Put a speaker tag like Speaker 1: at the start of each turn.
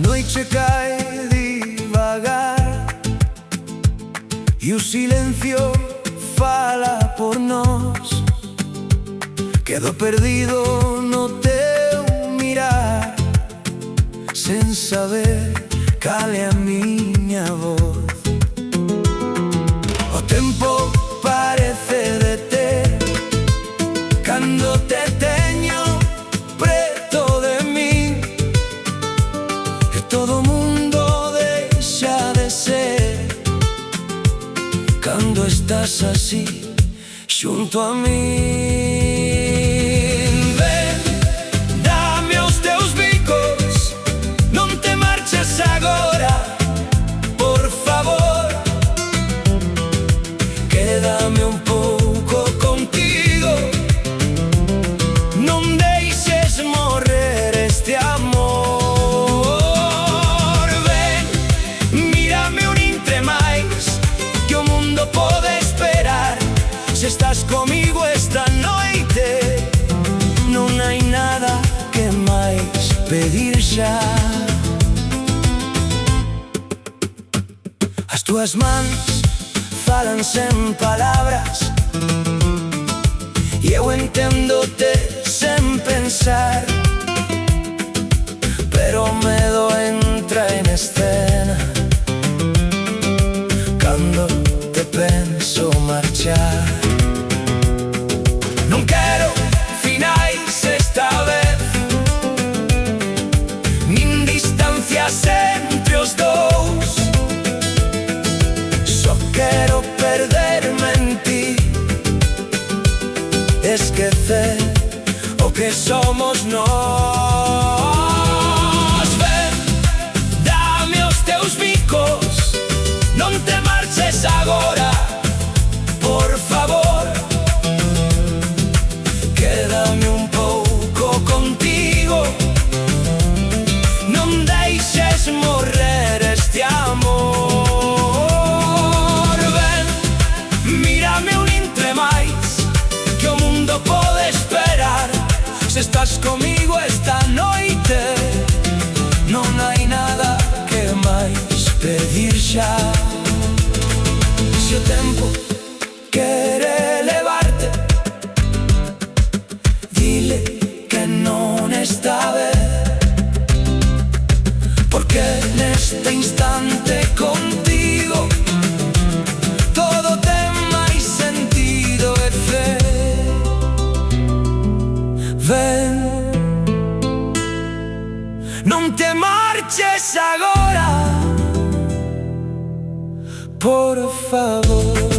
Speaker 1: noite cai devagar e o silencio fala por nós. Quedo perdido no teu mirar, sen saber cal é a miña voz. O tempo parece deter cando te teño preto de min, e todo o mundo deixa de ser cando estás así xunto a min. Ven, dame os teus bicos, non te marches agora, por favor. Quédame un pouco contigo, non deixes morrer este amor. Ven, mírame un intre máis, que o mundo pode esperar. Se estás comigo esta noite, non hai nada que máis pedir xa. As túas mans falan sen palabras e eu enténdote sen pensar, pero o medo entra en escena cando te penso marchar. Non quero finais esta vez, nin distancias entre os dous. Só quero perderme en ti, esquecer o que somos nós. Ven, dame os teus bicos, non te marches agora, por favor. Quédame un pouco contigo, non deixes morrer este amor. Ven, mírame un intre máis, que o mundo pode esperar. Se estás comigo esta noite, non hai nada que máis pedir xa. Se o tempo quere levarte, dile que non esta vez, porque neste instante contigo todo ten máis sentido e fe. Ven, non te marches agora, por favor.